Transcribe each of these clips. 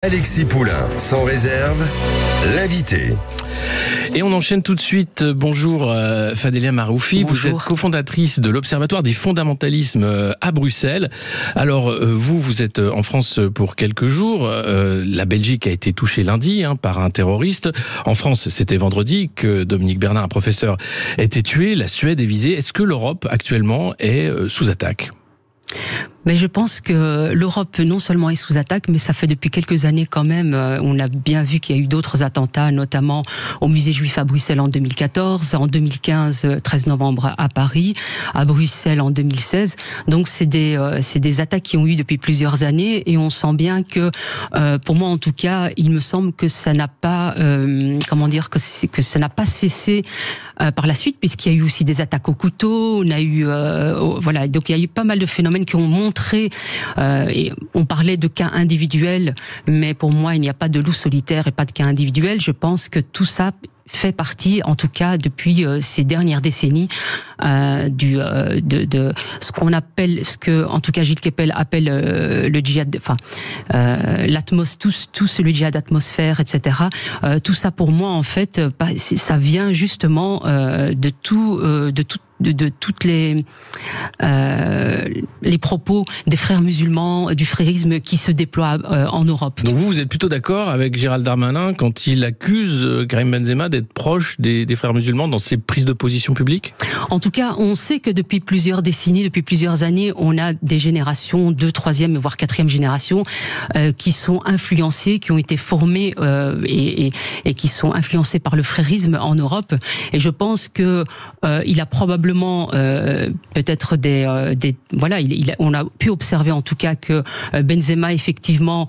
Alexis Poulain, sans réserve, l'invité. Et on enchaîne tout de suite. Bonjour Fadélia Maroufi, Bonjour. Vous êtes cofondatrice de l'Observatoire des fondamentalismes à Bruxelles. Alors vous êtes en France pour quelques jours. La Belgique a été touchée lundi par un terroriste. En France, c'était vendredi que Dominique Bernard, un professeur, a été tué. La Suède est visée. Est-ce que l'Europe actuellement est sous attaque ? Mais je pense que l'Europe non seulement est sous attaque, mais ça fait depuis quelques années quand même. On a bien vu qu'il y a eu d'autres attentats, notamment au musée juif à Bruxelles en 2014, en 2015, 13 novembre à Paris, à Bruxelles en 2016. Donc c'est des attaques qui ont eu depuis plusieurs années, et on sent bien que, pour moi en tout cas, il me semble que ça n'a pas, que ça n'a pas cessé par la suite, puisqu'il y a eu aussi des attaques au couteau. On a eu, voilà, donc il y a eu pas mal de phénomènes qui ont montré, et on parlait de cas individuels, mais pour moi il n'y a pas de loup solitaire et pas de cas individuel. Je pense que tout ça fait partie, en tout cas depuis ces dernières décennies, de ce qu'on appelle, ce que en tout cas Gilles Kepel appelle le djihad, tout le djihad d'atmosphère, etc. Tout ça pour moi en fait, ça vient justement de toutes les propos des frères musulmans, du frérisme qui se déploie en Europe. Donc vous êtes plutôt d'accord avec Gérald Darmanin quand il accuse Karim Benzema d'être proche des frères musulmans dans ses prises de position publiques ? En tout cas, on sait que depuis plusieurs décennies, depuis plusieurs années, on a des générations, 2e, 3e, voire 4e génération, qui sont influencées, qui ont été formées et qui sont influencées par le frérisme en Europe. Et je pense que il a probablement peut-être on a pu observer en tout cas que Benzema effectivement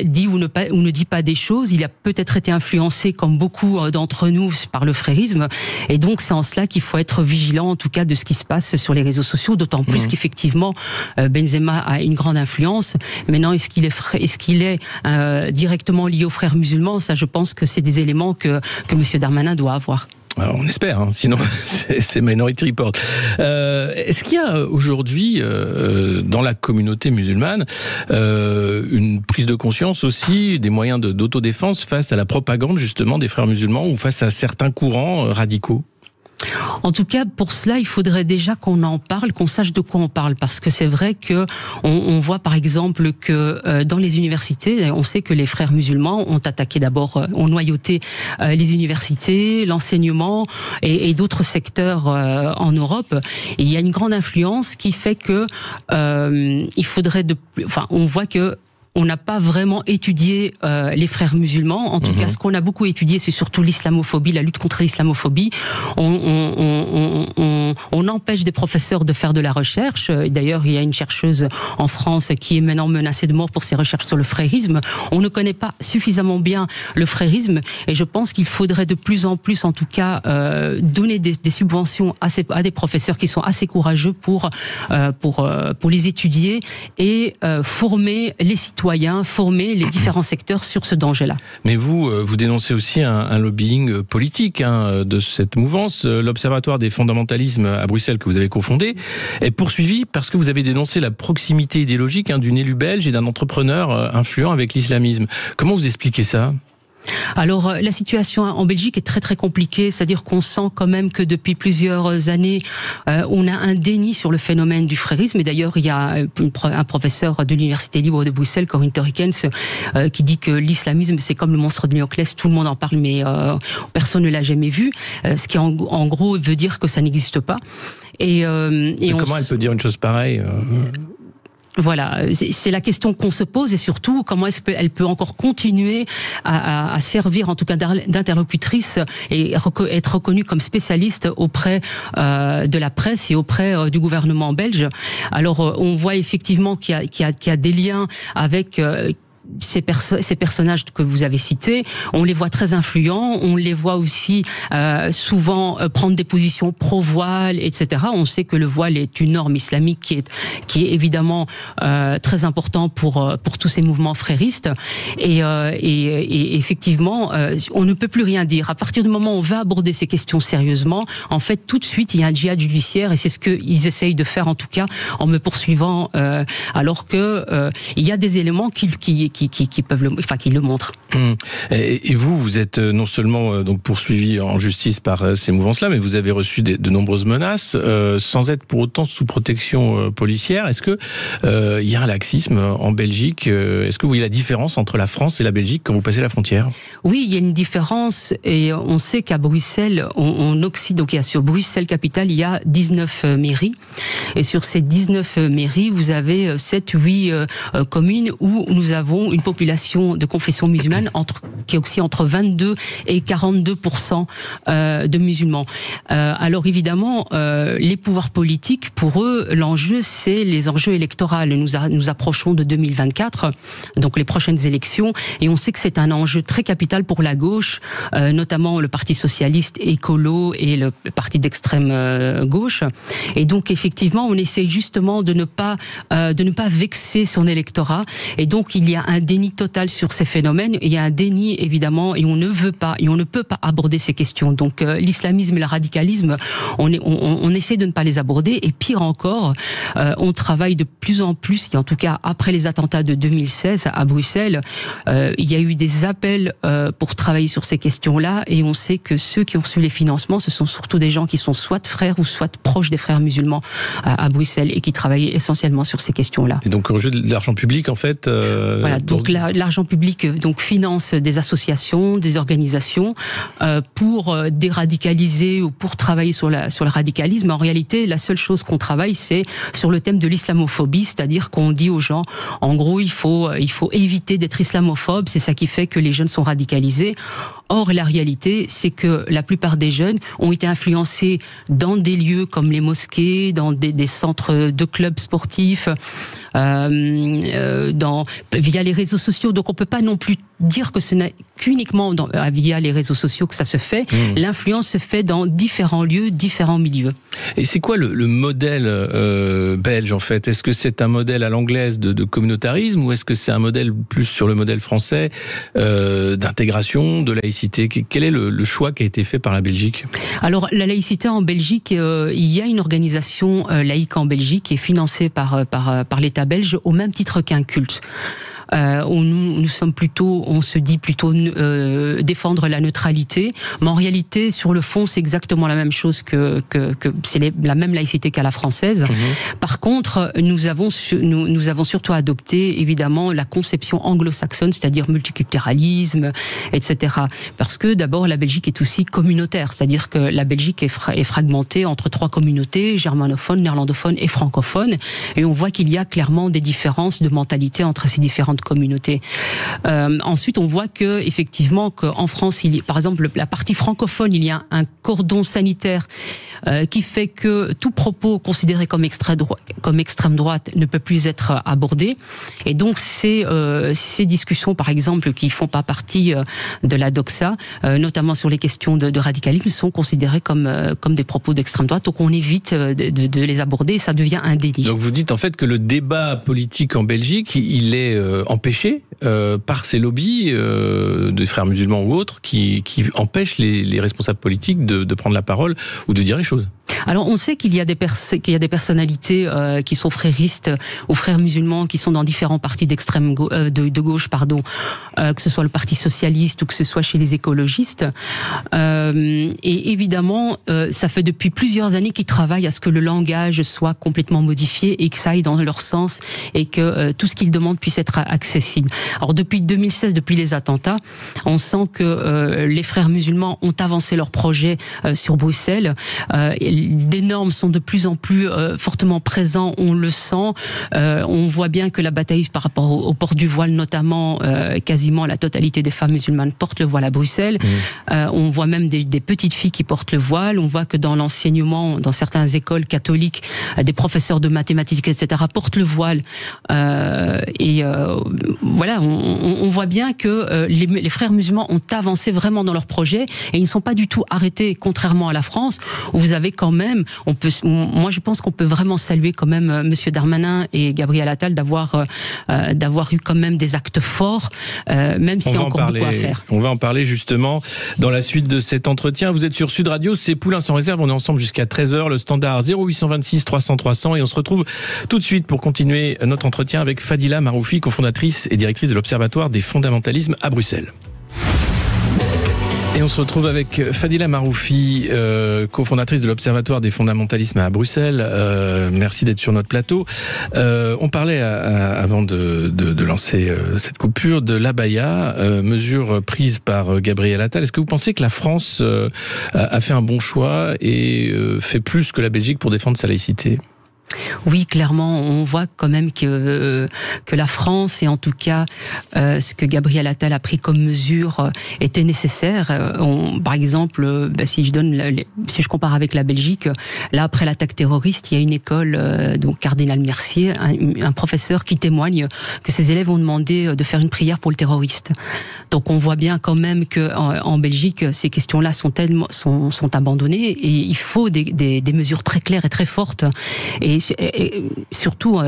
dit ou ne dit pas des choses. Il a peut-être été influencé comme beaucoup d'entre nous par le frérisme, et donc c'est en cela qu'il faut être vigilant en tout cas de ce qui se passe sur les réseaux sociaux, d'autant plus qu'effectivement Benzema a une grande influence. Maintenant, est-ce qu'il est directement lié aux frères musulmans ? Ça, je pense que c'est des éléments que monsieur Darmanin doit avoir. Alors, on espère, sinon c'est Minority Report. Est-ce qu'il y a aujourd'hui dans la communauté musulmane une prise de conscience aussi des moyens d'autodéfense face à la propagande justement des frères musulmans ou face à certains courants radicaux ? En tout cas, pour cela, il faudrait déjà qu'on en parle, qu'on sache de quoi on parle, parce que c'est vrai que on voit par exemple que dans les universités, on sait que les frères musulmans ont attaqué d'abord, ont noyauté les universités, l'enseignement et d'autres secteurs en Europe. Et il y a une grande influence qui fait que il faudrait on voit que on n'a pas vraiment étudié les frères musulmans. En tout cas, ce qu'on a beaucoup étudié, c'est surtout l'islamophobie, la lutte contre l'islamophobie. On empêche des professeurs de faire de la recherche. D'ailleurs, il y a une chercheuse en France qui est maintenant menacée de mort pour ses recherches sur le frérisme. On ne connaît pas suffisamment bien le frérisme, et je pense qu'il faudrait de plus en plus, en tout cas, donner des subventions à des professeurs qui sont assez courageux pour les étudier et former les citoyens, former les différents secteurs sur ce danger-là. Mais vous dénoncez aussi un lobbying politique de cette mouvance. L'Observatoire des fondamentalismes à Bruxelles, que vous avez cofondé, est poursuivi parce que vous avez dénoncé la proximité idéologique d'une élue belge et d'un entrepreneur influent avec l'islamisme. Comment vous expliquez ça ? Alors, la situation en Belgique est très très compliquée, c'est-à-dire qu'on sent quand même que depuis plusieurs années, on a un déni sur le phénomène du frérisme. Et d'ailleurs, il y a un professeur de l'Université libre de Bruxelles, Corinne Torikens, qui dit que l'islamisme, c'est comme le monstre de Néoclès, tout le monde en parle, mais personne ne l'a jamais vu. Ce qui en gros veut dire que ça n'existe pas. Comment elle peut dire une chose pareille Voilà, c'est la question qu'on se pose, et surtout comment est-ce qu'elle peut encore continuer à servir en tout cas d'interlocutrice et être reconnue comme spécialiste auprès de la presse et auprès du gouvernement belge. Alors on voit effectivement qu'il y a des liens avec ces personnages que vous avez cités. On les voit très influents, on les voit aussi souvent prendre des positions pro-voile, etc. On sait que le voile est une norme islamique qui est évidemment très important pour tous ces mouvements fréristes. Et effectivement, on ne peut plus rien dire. À partir du moment où on va aborder ces questions sérieusement, en fait, tout de suite, il y a un djihad judiciaire, et c'est ce qu'ils essayent de faire, en tout cas, en me poursuivant, alors que il y a des éléments qui peuvent qui le montrent. Et vous êtes non seulement donc poursuivi en justice par ces mouvances-là, mais vous avez reçu de nombreuses menaces, sans être pour autant sous protection policière. Est-ce que il y a un laxisme en Belgique? Est-ce que vous voyez la différence entre la France et la Belgique quand vous passez la frontière? Oui, il y a une différence, et on sait qu'à Bruxelles, donc sur Bruxelles capitale, il y a 19 mairies, et sur ces 19 mairies, vous avez 7-8 communes où nous avons une population de confession musulmane qui est aussi entre 22 et 42% de musulmans. Alors évidemment, les pouvoirs politiques, pour eux, l'enjeu, c'est les enjeux électoraux. Nous approchons de 2024, donc les prochaines élections, et on sait que c'est un enjeu très capital pour la gauche, notamment le Parti socialiste écolo et le parti d'extrême gauche. Et donc effectivement, on essaye justement de ne pas vexer son électorat. Et donc il y a un déni total sur ces phénomènes. Il y a un déni évidemment, et on ne peut pas aborder ces questions. Donc l'islamisme et le radicalisme, on essaie de ne pas les aborder. Et pire encore, on travaille de plus en plus, et en tout cas après les attentats de 2016 à Bruxelles, il y a eu des appels pour travailler sur ces questions-là, et on sait que ceux qui ont reçu les financements, ce sont surtout des gens qui sont soit frères ou soit proches des frères musulmans à Bruxelles, et qui travaillent essentiellement sur ces questions-là. Et donc au jeu de l'argent public, en fait. Voilà, donc l'argent public finance des associations, des organisations pour déradicaliser ou pour travailler sur le radicalisme. En réalité, la seule chose qu'on travaille, c'est sur le thème de l'islamophobie, c'est-à-dire qu'on dit aux gens, en gros, il faut éviter d'être islamophobe, c'est ça qui fait que les jeunes sont radicalisés. Or, la réalité, c'est que la plupart des jeunes ont été influencés dans des lieux comme les mosquées, dans des centres de clubs sportifs, via les réseaux sociaux. Donc, on peut pas non plus dire que ce n'est qu'uniquement via les réseaux sociaux que ça se fait. L'influence se fait dans différents lieux, différents milieux. Et c'est quoi le modèle belge, en fait? Est-ce que c'est un modèle à l'anglaise de communautarisme, ou est-ce que c'est un modèle plus sur le modèle français d'intégration, de laïcité? Quel est le choix qui a été fait par la Belgique? Alors, la laïcité en Belgique, il y a une organisation laïque en Belgique qui est financée par l'État belge au même titre qu'un culte. Nous sommes plutôt, on se dit plutôt défendre la neutralité, mais en réalité, sur le fond, c'est exactement la même chose que c'est la même laïcité qu'à la française. Par contre, nous avons surtout adopté évidemment la conception anglo-saxonne, c'est-à-dire multiculturalisme, etc. Parce que d'abord, la Belgique est aussi communautaire, c'est-à-dire que la Belgique est fragmentée entre 3 communautés, germanophones, néerlandophones et francophones, et on voit qu'il y a clairement des différences de mentalité entre ces différentes communautés. Ensuite, on voit que effectivement qu'en France, par exemple, la partie francophone, il y a un cordon sanitaire qui fait que tout propos considéré comme extrême droite ne peut plus être abordé. Et donc, ces discussions, par exemple, qui font pas partie de la doxa, notamment sur les questions de radicalisme, sont considérées comme des propos d'extrême droite. Donc, on évite de les aborder et ça devient un délit. Donc, vous dites en fait que le débat politique en Belgique, il est empêché par ces lobbies de frères musulmans ou autres qui empêchent les responsables politiques de prendre la parole ou de dire les choses. Alors, on sait qu'il y a des personnalités qui sont fréristes ou frères musulmans qui sont dans différents partis de gauche, que ce soit le Parti socialiste ou que ce soit chez les écologistes. Et évidemment, ça fait depuis plusieurs années qu'ils travaillent à ce que le langage soit complètement modifié et que ça aille dans leur sens et que tout ce qu'ils demandent puisse être accessible. Alors, depuis 2016, depuis les attentats, on sent que les frères musulmans ont avancé leur projet sur Bruxelles. Des normes sont de plus en plus fortement présentes, on le sent. On voit bien que la bataille par rapport au port du voile, notamment, quasiment la totalité des femmes musulmanes portent le voile à Bruxelles. On voit même des petites filles qui portent le voile. On voit que dans l'enseignement, dans certaines écoles catholiques, des professeurs de mathématiques, etc., portent le voile. Voilà, on voit bien que les frères musulmans ont avancé vraiment dans leur projet et ils ne sont pas du tout arrêtés, contrairement à la France, où vous avez quand quand même, moi je pense qu'on peut vraiment saluer quand même Monsieur Darmanin et Gabriel Attal d'avoir eu quand même des actes forts, même s'il y a encore beaucoup à faire. On va en parler justement dans la suite de cet entretien. Vous êtes sur Sud Radio, c'est Poulain sans réserve, on est ensemble jusqu'à 13h, le standard 0826 300 300, et on se retrouve tout de suite pour continuer notre entretien avec Fadila Maroufi, cofondatrice et directrice de l'Observatoire des fondamentalismes à Bruxelles. Et on se retrouve avec Fadila Maroufi, cofondatrice de l'Observatoire des fondamentalismes à Bruxelles. Merci d'être sur notre plateau. On parlait avant de lancer cette coupure de l'abaya, mesure prise par Gabriel Attal. Est-ce que vous pensez que la France a fait un bon choix et fait plus que la Belgique pour défendre sa laïcité ? Oui, clairement, on voit quand même que la France, et en tout cas ce que Gabriel Attal a pris comme mesure, était nécessaire. Par exemple, si je compare avec la Belgique, là après l'attaque terroriste, il y a une école, donc Cardinal Mercier, un professeur qui témoigne que ses élèves ont demandé de faire une prière pour le terroriste. Donc on voit bien quand même que en Belgique, ces questions-là sont abandonnées, et il faut des mesures très claires et très fortes. Et surtout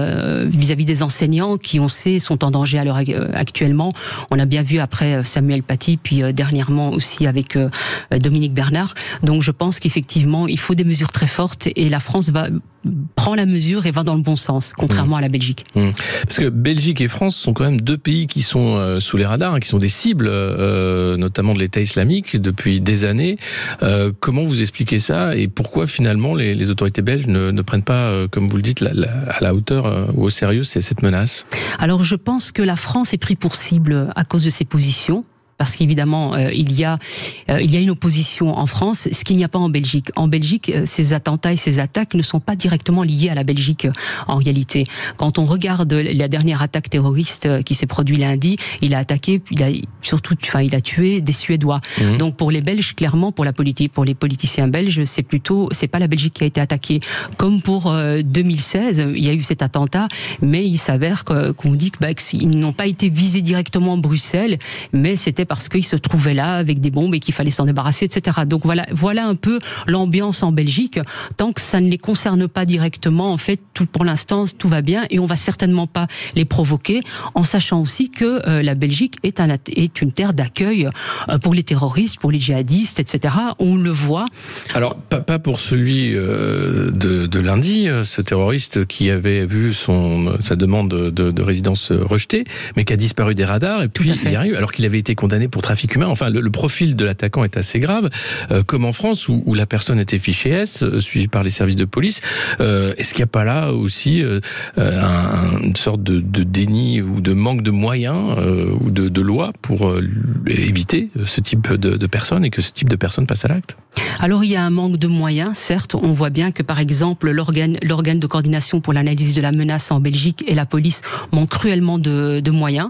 vis-à-vis des enseignants qui, on sait, sont en danger actuellement. On l'a bien vu après Samuel Paty, puis dernièrement aussi avec Dominique Bernard. Donc je pense qu'effectivement, il faut des mesures très fortes, et la France prend la mesure et va dans le bon sens, contrairement à la Belgique. Parce que Belgique et France sont quand même deux pays qui sont sous les radars, qui sont des cibles, notamment de l'État islamique, depuis des années. Comment vous expliquez ça, et pourquoi finalement les autorités belges ne prennent pas, comme vous le dites, à la hauteur ou au sérieux cette menace ? Alors je pense que la France est prise pour cible à cause de ses positions. Parce qu'évidemment, il y a une opposition en France, ce qu'il n'y a pas en Belgique. En Belgique, ces attentats et ces attaques ne sont pas directement liés à la Belgique, en réalité. Quand on regarde la dernière attaque terroriste qui s'est produite lundi, il a attaqué, il a tué des Suédois. Donc pour les Belges, clairement, pour les politiciens belges, c'est pas la Belgique qui a été attaquée. Comme pour 2016, il y a eu cet attentat, mais il s'avère qu'on dit qu'ils n'ont pas été visés directement à Bruxelles, mais c'était parce qu'ils se trouvaient là avec des bombes et qu'il fallait s'en débarrasser, etc. Donc voilà un peu l'ambiance en Belgique. Tant que ça ne les concerne pas directement, en fait, pour l'instant, tout va bien, et on va certainement pas les provoquer, en sachant aussi que la Belgique est une terre d'accueil pour les terroristes, pour les djihadistes, etc. On le voit. Alors, pas pour celui de lundi, ce terroriste qui avait vu sa demande de résidence rejetée, mais qui a disparu des radars, et puis il y arrive, alors qu'il avait été condamné pour trafic humain. Enfin, le profil de l'attaquant est assez grave, comme en France, où la personne était fichée S, suivie par les services de police. Est-ce qu'il n'y a pas là aussi une sorte de déni ou de manque de moyens ou de loi pour éviter ce type de personnes, et que ce type de personnes passe à l'acte ? Alors il y a un manque de moyens, certes. On voit bien que par exemple l'organe de coordination pour l'analyse de la menace en Belgique et la police manquent cruellement de moyens.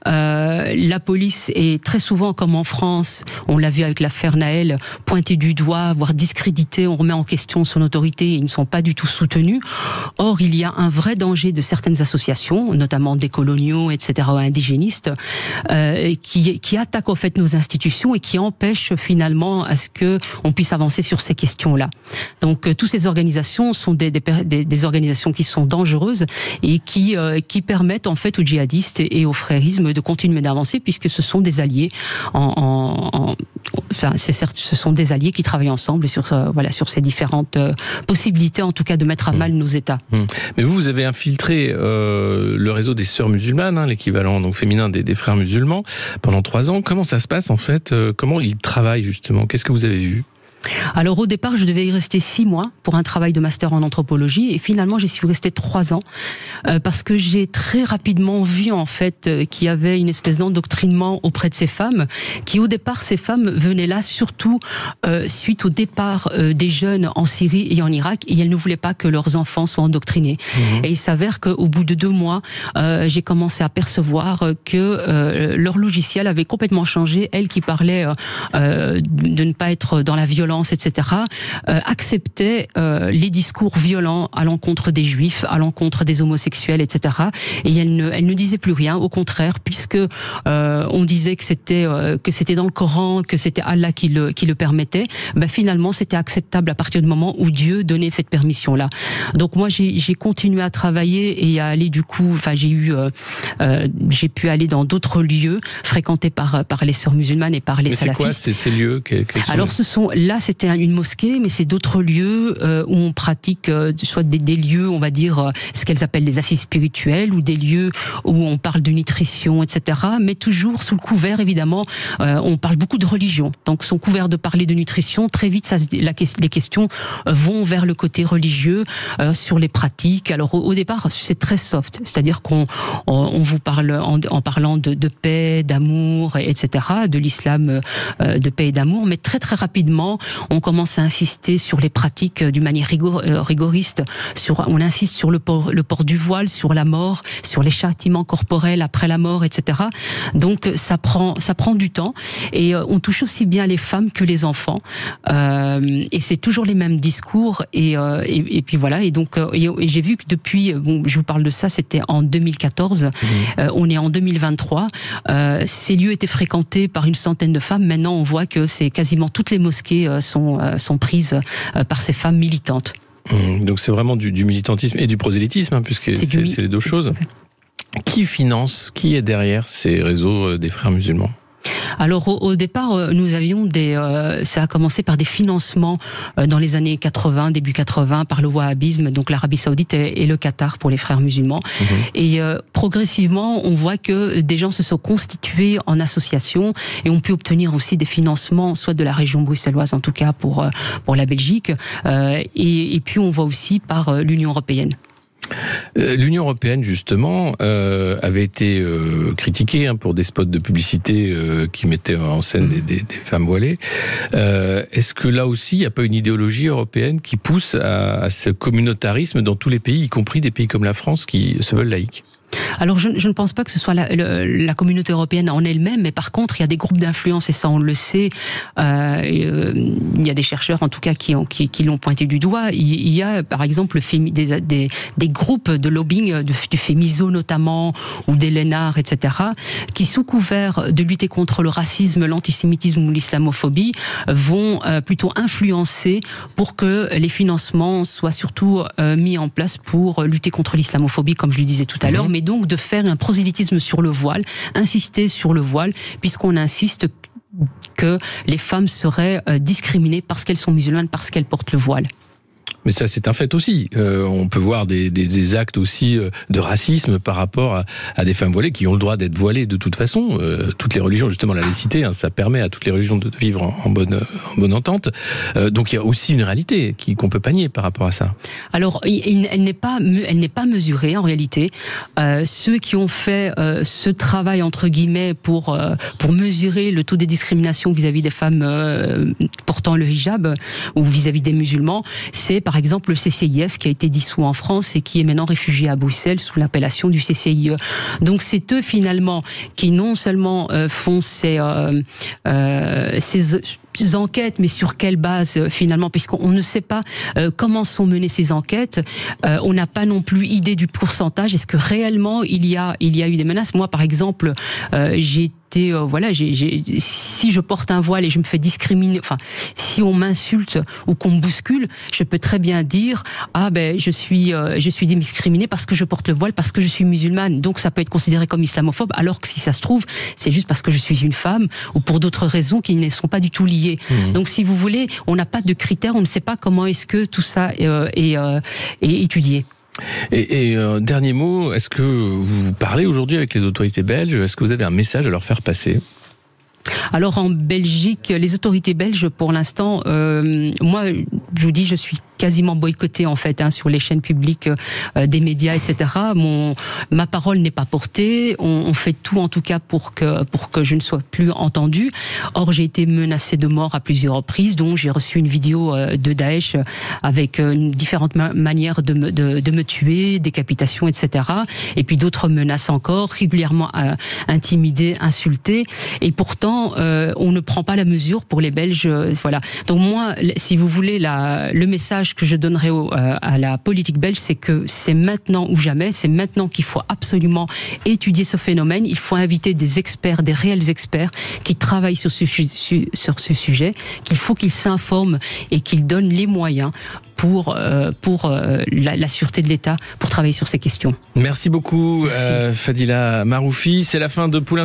La police est très souvent, comme en France, on l'a vu avec l'affaire Naël, pointée du doigt, voire discréditée, on remet en question son autorité, ils ne sont pas du tout soutenus. Or, il y a un vrai danger de certaines associations, notamment des coloniaux, etc., indigénistes, qui attaquent en fait nos institutions et qui empêchent finalement à ce qu'on puisse avancer sur ces questions-là. Donc, toutes ces organisations sont des organisations qui sont dangereuses et qui permettent en fait aux djihadistes et aux frérismes de continuer d'avancer, puisque ce sont des alliés ce sont des alliés qui travaillent ensemble sur ces différentes possibilités, en tout cas, de mettre à mal nos États. Mais vous avez infiltré le réseau des sœurs musulmanes, l'équivalent donc féminin des frères musulmans, pendant 3 ans. Comment ça se passe en fait ? Comment ils travaillent justement ? Qu'est-ce que vous avez vu ? Alors au départ, je devais y rester 6 mois pour un travail de master en anthropologie, et finalement j'y suis restée 3 ans parce que j'ai très rapidement vu en fait qu'il y avait une espèce d'endoctrinement auprès de ces femmes, qui au départ, ces femmes venaient là surtout suite au départ des jeunes en Syrie et en Irak, et elles ne voulaient pas que leurs enfants soient endoctrinés. Et il s'avère qu'au bout de 2 mois, j'ai commencé à percevoir que leur logiciel avait complètement changé. Elles qui parlaient de ne pas être dans la violence violence, etc., acceptait les discours violents à l'encontre des juifs, à l'encontre des homosexuels, etc. Et elle ne disait plus rien, au contraire, puisque on disait que c'était dans le Coran, que c'était Allah qui le permettait. Ben finalement, c'était acceptable à partir du moment où Dieu donnait cette permission-là. Donc moi, j'ai continué à travailler et à aller du coup, enfin j'ai pu aller dans d'autres lieux fréquentés par les sœurs musulmanes et par les salafistes. C'est quoi ces lieux? Alors c'était une mosquée, mais c'est d'autres lieux où on pratique soit des lieux, on va dire, ce qu'elles appellent les assises spirituelles, ou des lieux où on parle de nutrition, etc. Mais toujours sous le couvert, évidemment, on parle beaucoup de religion. Donc sous couvert de parler de nutrition, très vite les questions vont vers le côté religieux, sur les pratiques. Alors au départ, c'est très soft, c'est-à-dire qu'on vous parle en parlant de paix, d'amour, etc., de l'islam de paix et d'amour, mais très très rapidement, on commence à insister sur les pratiques d'une manière rigoriste. On insiste sur le port du voile, sur la mort, sur les châtiments corporels après la mort, etc. Donc ça prend du temps, et on touche aussi bien les femmes que les enfants, et c'est toujours les mêmes discours, et puis voilà. Et donc et j'ai vu que depuis, je vous parle de ça, c'était en 2014, on est en 2023, ces lieux étaient fréquentés par une centaine de femmes. Maintenant, on voit que c'est quasiment toutes les mosquées sont prises par ces femmes militantes. Donc c'est vraiment du militantisme et du prosélytisme, hein, puisque c'est les deux choses. Qui est derrière ces réseaux des frères musulmans ? Alors au départ, nous avions ça a commencé par des financements dans les années 80, début 80, par le wahhabisme, donc l'Arabie Saoudite et le Qatar pour les frères musulmans. Et progressivement, on voit que des gens se sont constitués en association et ont pu obtenir aussi des financements, soit de la région bruxelloise, en tout cas pour la Belgique, et puis on voit aussi par l'Union européenne. L'Union européenne, justement, avait été critiquée pour des spots de publicité qui mettaient en scène des femmes voilées. Est-ce que là aussi, il n'y a pas une idéologie européenne qui pousse à ce communautarisme dans tous les pays, y compris des pays comme la France qui se veulent laïques ? Alors je ne pense pas que ce soit la communauté européenne en elle-même, mais par contre il y a des groupes d'influence, et ça on le sait. Il y a des chercheurs en tout cas qui l'ont pointé du doigt. Il y a par exemple des groupes de lobbying du Fémiso notamment, ou des Lénard, etc., qui sous couvert de lutter contre le racisme, l'antisémitisme ou l'islamophobie vont plutôt influencer pour que les financements soient surtout mis en place pour lutter contre l'islamophobie, comme je le disais tout à l'heure, mais donc de faire un prosélytisme sur le voile, insister sur le voile, puisqu'on insiste que les femmes seraient discriminées parce qu'elles sont musulmanes, parce qu'elles portent le voile. Mais ça, c'est un fait aussi. On peut voir des actes aussi de racisme par rapport à des femmes voilées qui ont le droit d'être voilées de toute façon. Toutes les religions, justement, la laïcité, hein, ça permet à toutes les religions de vivre en bonne entente. Donc il y a aussi une réalité qu'on peut pas nier par rapport à ça. Alors, elle n'est pas mesurée en réalité. Ceux qui ont fait ce travail entre guillemets pour mesurer le taux de discrimination vis-à-vis des femmes portant le hijab ou vis-à-vis des musulmans, c'est par exemple le CCIF qui a été dissous en France et qui est maintenant réfugié à Bruxelles sous l'appellation du CCIE. Donc c'est eux finalement qui non seulement font ces enquêtes, mais sur quelle base finalement, puisqu'on ne sait pas comment sont menées ces enquêtes, on n'a pas non plus idée du pourcentage. Est-ce que réellement il y a eu des menaces? Moi par exemple, si je porte un voile et je me fais discriminer, enfin si on m'insulte ou qu'on me bouscule, je peux très bien dire je suis discriminée parce que je porte le voile, parce que je suis musulmane, donc ça peut être considéré comme islamophobe, alors que si ça se trouve c'est juste parce que je suis une femme ou pour d'autres raisons qui ne sont pas du tout liées. Donc si vous voulez, on n'a pas de critères, on ne sait pas comment est-ce que tout ça est étudié. Et dernier mot, est-ce que vous parlez aujourd'hui avec les autorités belges? Est-ce que vous avez un message à leur faire passer? Alors en Belgique, les autorités belges, pour l'instant, moi je vous dis, je suis quasiment boycotté en fait sur les chaînes publiques des médias, etc. Ma parole n'est pas portée. On fait tout en tout cas pour que je ne sois plus entendue. Or, j'ai été menacée de mort à plusieurs reprises, donc j'ai reçu une vidéo de Daesh avec différentes manières de me tuer, décapitation, etc. Et puis d'autres menaces encore, régulièrement intimidée, insultée. Et pourtant, on ne prend pas la mesure pour les Belges. Voilà. Donc moi, si vous voulez, le message que je donnerai à la politique belge, c'est que c'est maintenant ou jamais. C'est maintenant qu'il faut absolument étudier ce phénomène. Il faut inviter des experts, des réels experts qui travaillent sur ce sujet, qu'il faut qu'ils s'informent et qu'ils donnent les moyens pour la sûreté de l'État pour travailler sur ces questions. Merci beaucoup, Fadila Maroufi. C'est la fin de Poulain